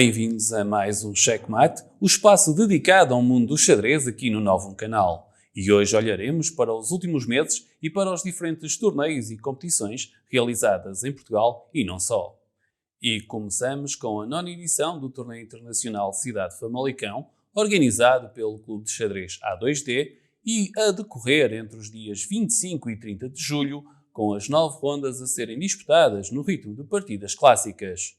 Bem-vindos a mais um Checkmate, o espaço dedicado ao mundo do xadrez aqui no Novum Canal. E hoje olharemos para os últimos meses e para os diferentes torneios e competições realizadas em Portugal e não só. E começamos com a 9ª edição do Torneio Internacional Cidade Famalicão, organizado pelo Clube de Xadrez A2D e a decorrer entre os dias 25 e 30 de julho, com as 9 rondas a serem disputadas no ritmo de partidas clássicas.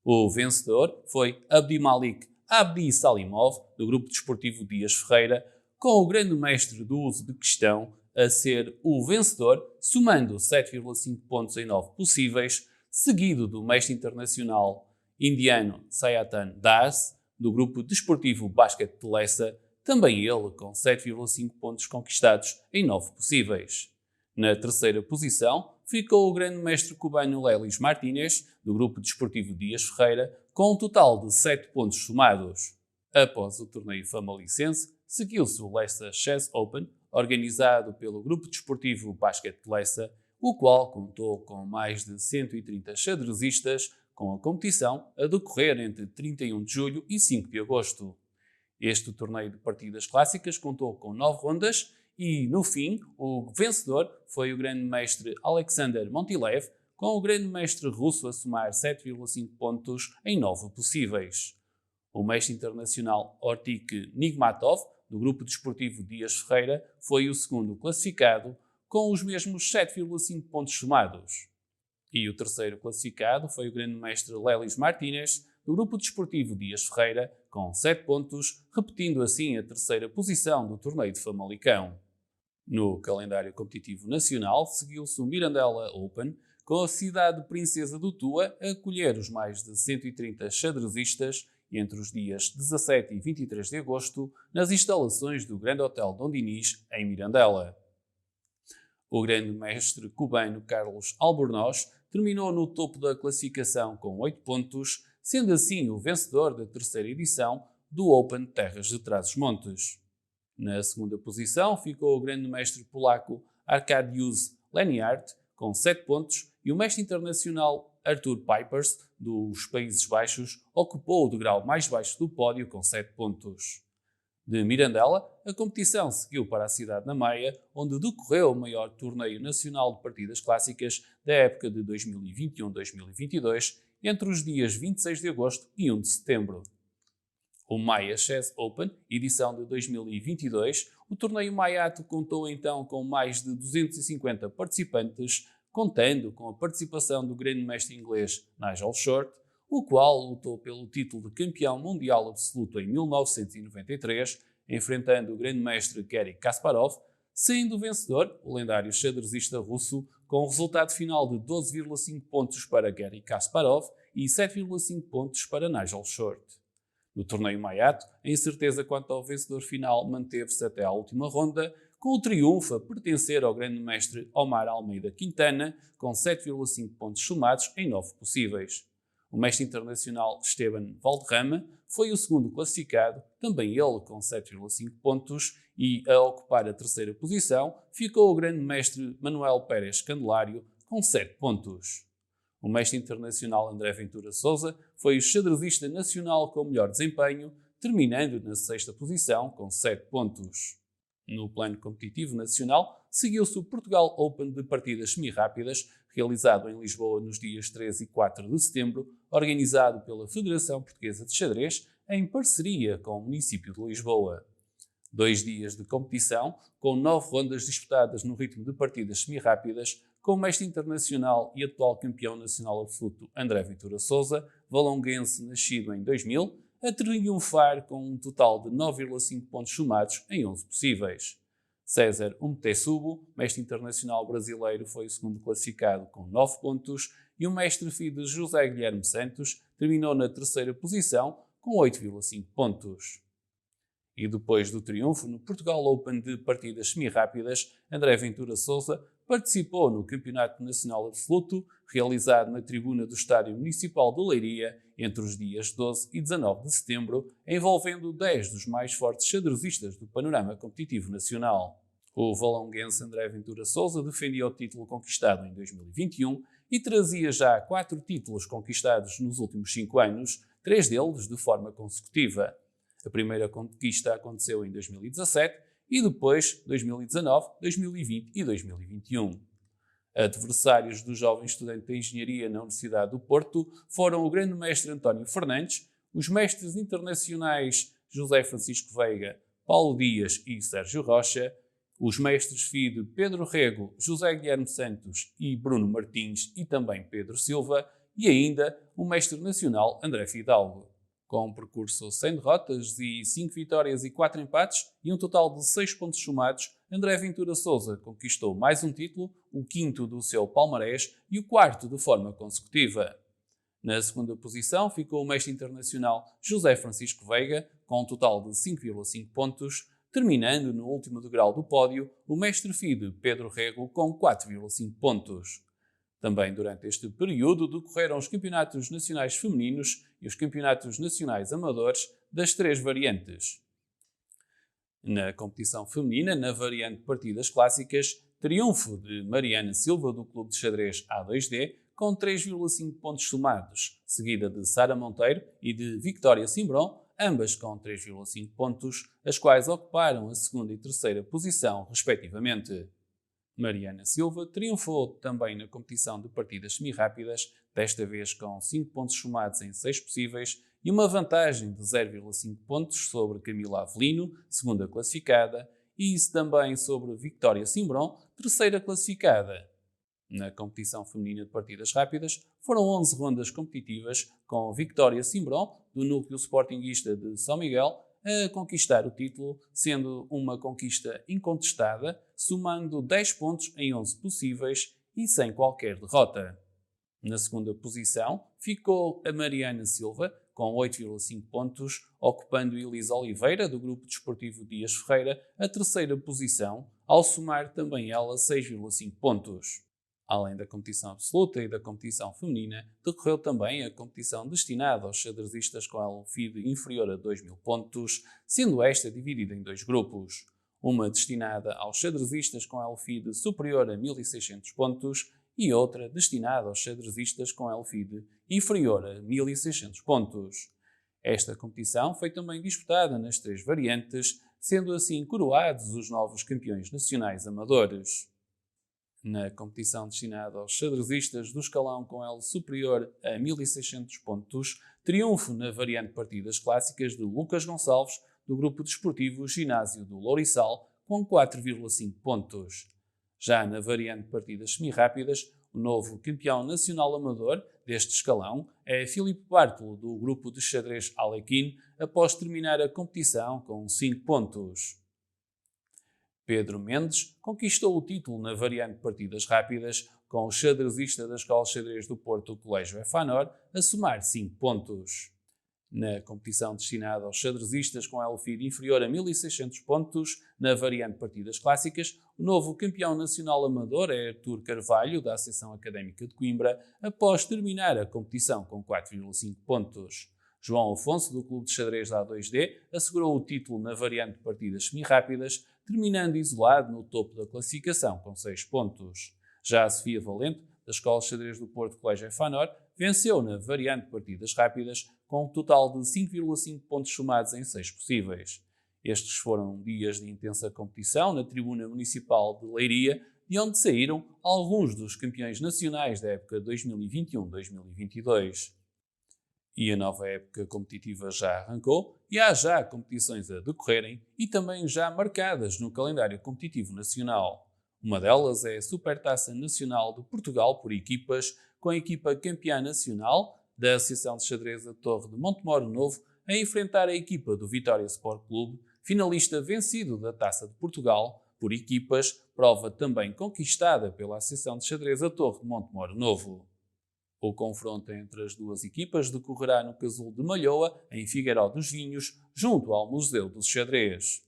O vencedor foi Abdimalik Abdisalimov, do Grupo Desportivo Dias Ferreira, com o grande mestre do uso de questão a ser o vencedor, somando 7,5 pontos em 9 possíveis, seguido do mestre internacional indiano Sayatan Das, do Grupo Desportivo Basquete de Lessa, também ele com 7,5 pontos conquistados em 9 possíveis. Na terceira posição ficou o grande mestre cubano Lelis Martínez, do Grupo Desportivo Dias Ferreira, com um total de 7 pontos somados. Após o torneio famalicense, seguiu-se o Lessa Chess Open, organizado pelo Grupo Desportivo Basquete de Lessa, o qual contou com mais de 130 xadrezistas, com a competição a decorrer entre 31 de julho e 5 de agosto. Este torneio de partidas clássicas contou com 9 rondas e, no fim, o vencedor foi o grande mestre Alexander Montilev, com o grande mestre russo a somar 7,5 pontos em 9 possíveis. O mestre internacional Ortik Nigmatov, do Grupo Desportivo Dias Ferreira, foi o segundo classificado, com os mesmos 7,5 pontos somados. E o terceiro classificado foi o grande mestre Lelis Martínez, do Grupo Desportivo Dias Ferreira, com 7 pontos, repetindo assim a terceira posição do torneio de Famalicão. No calendário competitivo nacional, seguiu-se o Mirandela Open, com a cidade princesa do Tua a acolher os mais de 130 xadrezistas entre os dias 17 e 23 de agosto, nas instalações do Grande Hotel Dom Dinis, em Mirandela. O grande mestre cubano Carlos Albornoz terminou no topo da classificação com 8 pontos, sendo assim o vencedor da terceira edição do Open Terras de Trás-os-Montes. Na segunda posição ficou o grande mestre polaco Arkadiusz Leniart, com 7 pontos, e o mestre internacional Arthur Pipers, dos Países Baixos, ocupou o degrau mais baixo do pódio com 7 pontos. De Mirandela, a competição seguiu para a cidade da Maia, onde decorreu o maior torneio nacional de partidas clássicas da época de 2021-2022, entre os dias 26 de agosto e 1 de setembro. O Maia Chess Open, edição de 2022, o torneio Maiato contou então com mais de 250 participantes, contando com a participação do grande mestre inglês Nigel Short, o qual lutou pelo título de campeão mundial absoluto em 1993, enfrentando o grande mestre Garry Kasparov, sendo o vencedor o lendário xadrezista russo, com o resultado final de 12,5 pontos para Garry Kasparov e 7,5 pontos para Nigel Short. No torneio Maiato, a incerteza quanto ao vencedor final manteve-se até à última ronda, com o triunfo a pertencer ao grande mestre Omar Almeida Quintana, com 7,5 pontos somados em 9 possíveis. O mestre internacional Esteban Valderrama foi o segundo classificado, também ele com 7,5 pontos, e a ocupar a terceira posição ficou o grande mestre Manuel Pérez Candelário, com 7 pontos. O mestre internacional André Ventura Sousa foi o xadrezista nacional com melhor desempenho, terminando na sexta posição com 7 pontos. No plano competitivo nacional, seguiu-se o Portugal Open de partidas semi-rápidas, realizado em Lisboa nos dias 3 e 4 de setembro, organizado pela Federação Portuguesa de Xadrez, em parceria com o município de Lisboa. 2 dias de competição, com 9 rondas disputadas no ritmo de partidas semi-rápidas, com o mestre internacional e atual campeão nacional absoluto André Ventura Sousa, valonguense nascido em 2000, a triunfar com um total de 9,5 pontos somados em 11 possíveis. César Umtesubo, mestre internacional brasileiro, foi o segundo classificado com 9 pontos e o mestre FIDE José Guilherme Santos terminou na terceira posição com 8,5 pontos. E depois do triunfo no Portugal Open de partidas semi-rápidas, André Ventura Sousa participou no Campeonato Nacional Absoluto, realizado na tribuna do Estádio Municipal de Leiria entre os dias 12 e 19 de setembro, envolvendo 10 dos mais fortes xadrezistas do panorama competitivo nacional. O valonguense André Ventura Sousa defendia o título conquistado em 2021 e trazia já 4 títulos conquistados nos últimos 5 anos, 3 deles de forma consecutiva. A primeira conquista aconteceu em 2017 e depois 2019, 2020 e 2021. Adversários do jovem estudante de Engenharia na Universidade do Porto foram o grande mestre António Fernandes, os mestres internacionais José Francisco Veiga, Paulo Dias e Sérgio Rocha, os mestres FIDE Pedro Rego, José Guilherme Santos e Bruno Martins e também Pedro Silva e ainda o mestre nacional André Fidalgo. Com um percurso sem derrotas e 5 vitórias e 4 empates e um total de 6 pontos somados, André Ventura Sousa conquistou mais um título, o 5º do seu palmarés e o 4º de forma consecutiva. Na segunda posição ficou o mestre internacional José Francisco Veiga, com um total de 5,5 pontos, terminando no último degrau do pódio o mestre FIDE Pedro Rego com 4,5 pontos. Também durante este período decorreram os campeonatos nacionais femininos e os campeonatos nacionais amadores das 3 variantes. Na competição feminina, na variante partidas clássicas, triunfo de Mariana Silva do Clube de Xadrez A2D com 3,5 pontos somados, seguida de Sara Monteiro e de Victoria Simbrão, ambas com 3,5 pontos, as quais ocuparam a segunda e terceira posição, respectivamente. Mariana Silva triunfou também na competição de partidas semi-rápidas, desta vez com 5 pontos somados em 6 possíveis e uma vantagem de 0,5 pontos sobre Camila Avelino, segunda classificada, e isso também sobre Victoria Simbrão, terceira classificada. Na competição feminina de partidas rápidas, foram 11 rondas competitivas, com Victoria Simbrão, do núcleo sportinguista de São Miguel, a conquistar o título, sendo uma conquista incontestada, somando 10 pontos em 11 possíveis e sem qualquer derrota. Na segunda posição ficou a Mariana Silva, com 8,5 pontos, ocupando Elisa Oliveira, do Grupo Desportivo Dias Ferreira, a terceira posição, ao somar também ela 6,5 pontos. Além da competição absoluta e da competição feminina, decorreu também a competição destinada aos xadrezistas com LFIDE inferior a 2.000 pontos, sendo esta dividida em 2 grupos. Uma destinada aos xadrezistas com LFIDE superior a 1.600 pontos e outra destinada aos xadrezistas com LFIDE inferior a 1.600 pontos. Esta competição foi também disputada nas 3 variantes, sendo assim coroados os novos campeões nacionais amadores. Na competição destinada aos xadrezistas do escalão com L superior a 1.600 pontos, triunfo na variante partidas clássicas de Lucas Gonçalves, do Grupo Desportivo Ginásio do Lourissal, com 4,5 pontos. Já na variante partidas semi-rápidas, o novo campeão nacional amador deste escalão é Filipe Bartolo, do Grupo de Xadrez Alequim, após terminar a competição com 5 pontos. Pedro Mendes conquistou o título na variante partidas rápidas, com o xadrezista da Escola de Xadrez do Porto, Colégio Efanor, a somar 5 pontos. Na competição destinada aos xadrezistas com LFIDE inferior a 1.600 pontos, na variante partidas clássicas, o novo campeão nacional amador é Artur Carvalho, da Associação Académica de Coimbra, após terminar a competição com 4,5 pontos. João Afonso, do Clube de Xadrez da A2D, assegurou o título na variante de partidas semi-rápidas, terminando isolado no topo da classificação com 6 pontos. Já a Sofia Valente, da Escola de Xadrez do Porto Colégio Efanor, venceu na variante de partidas rápidas com um total de 5,5 pontos somados em 6 possíveis. Estes foram dias de intensa competição na Tribuna Municipal de Leiria, de onde saíram alguns dos campeões nacionais da época 2021-2022. E a nova época competitiva já arrancou e há já competições a decorrerem e também já marcadas no calendário competitivo nacional. Uma delas é a Supertaça Nacional de Portugal por equipas, com a equipa campeã nacional da Associação de Xadrez da Torre de Montemoro Novo a enfrentar a equipa do Vitória Sport Clube, finalista vencido da Taça de Portugal por equipas, prova também conquistada pela Associação de Xadrez da Torre de Montemoro Novo. O confronto entre as duas equipas decorrerá no Casulo de Malhoa, em Figueiró dos Vinhos, junto ao Museu do Xadrez.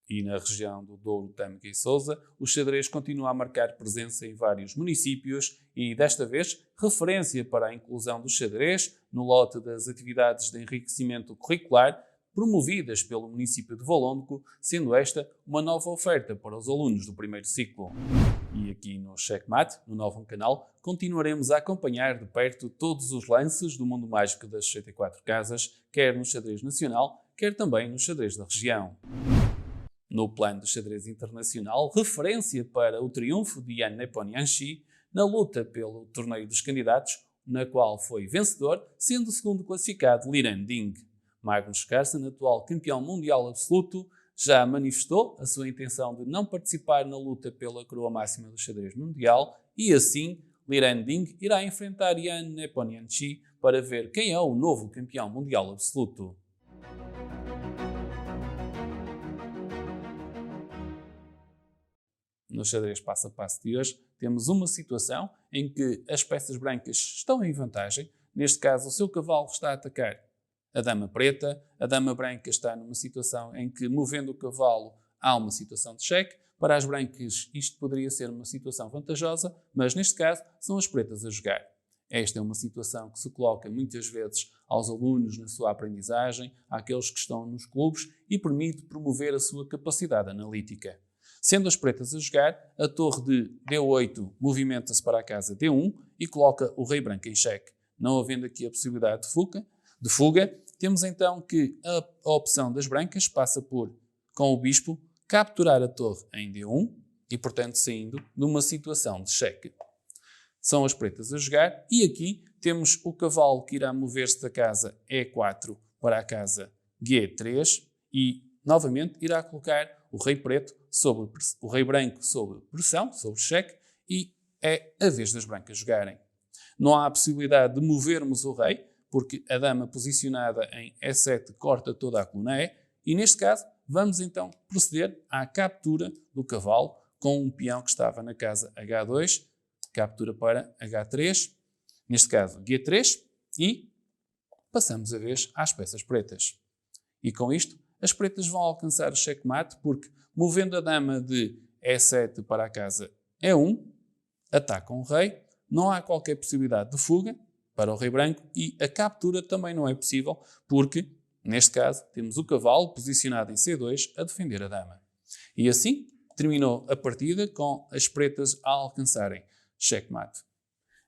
E na região do Douro, Tâmega e Sousa, o xadrez continua a marcar presença em vários municípios e, desta vez, referência para a inclusão do xadrez no lote das atividades de enriquecimento curricular, promovidas pelo município de Valongo, sendo esta uma nova oferta para os alunos do primeiro ciclo. E aqui no Checkmate, no Novum Canal, continuaremos a acompanhar de perto todos os lances do mundo mágico das 64 casas, quer no xadrez nacional, quer também no xadrez da região. No plano do xadrez internacional, referência para o triunfo de Yan Nepomniachtchi na luta pelo torneio dos candidatos, na qual foi vencedor, sendo o segundo classificado Liren Ding. Magnus Carlsen, atual campeão mundial absoluto, já manifestou a sua intenção de não participar na luta pela coroa máxima do xadrez mundial e, assim, Liren Ding irá enfrentar Yan Nepomniachtchi para ver quem é o novo campeão mundial absoluto. No xadrez passo a passo de hoje, temos uma situação em que as peças brancas estão em vantagem. Neste caso, o seu cavalo está a atacar a dama preta. A dama branca está numa situação em que, movendo o cavalo, há uma situação de cheque. Para as brancas, isto poderia ser uma situação vantajosa, mas neste caso, são as pretas a jogar. Esta é uma situação que se coloca muitas vezes aos alunos na sua aprendizagem, àqueles que estão nos clubes, e permite promover a sua capacidade analítica. Sendo as pretas a jogar, a torre de D8 movimenta-se para a casa D1 e coloca o rei branco em xeque. Não havendo aqui a possibilidade de fuga, temos então que a opção das brancas passa por, com o bispo, capturar a torre em D1 e, portanto, saindo de uma situação de xeque. São as pretas a jogar e aqui temos o cavalo que irá mover-se da casa E4 para a casa G3 e, novamente, irá colocar o rei preto o rei branco sob pressão, sob cheque, e é a vez das brancas jogarem. Não há a possibilidade de movermos o rei, porque a dama posicionada em E7 corta toda a coluna E, e neste caso vamos então proceder à captura do cavalo com um peão que estava na casa H2, captura para H3, neste caso G3, e passamos a vez às peças pretas. E com isto, as pretas vão alcançar o checkmate porque, movendo a dama de E7 para a casa E1, atacam o rei, não há qualquer possibilidade de fuga para o rei branco e a captura também não é possível porque, neste caso, temos o cavalo posicionado em C2 a defender a dama. E assim terminou a partida com as pretas a alcançarem checkmate.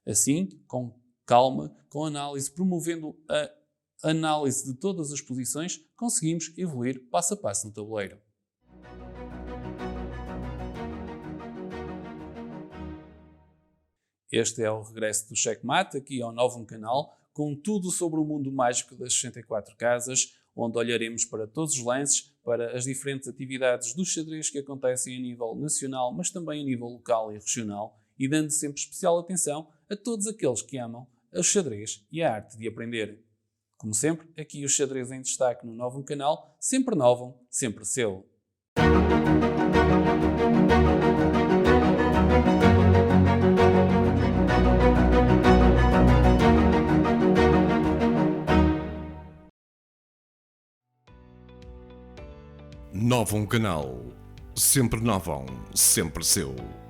Assim, com calma, com análise, promovendo a análise de todas as posições, conseguimos evoluir passo a passo no tabuleiro. Este é o regresso do Checkmate, aqui ao Novum Canal, com tudo sobre o mundo mágico das 64 casas, onde olharemos para todos os lances, para as diferentes atividades do xadrez que acontecem a nível nacional, mas também a nível local e regional, e dando sempre especial atenção a todos aqueles que amam o xadrez e a arte de aprender. Como sempre, aqui o xadrez em destaque no Novum Canal, sempre Novum, sempre seu. Novum Canal, sempre Novum, sempre seu.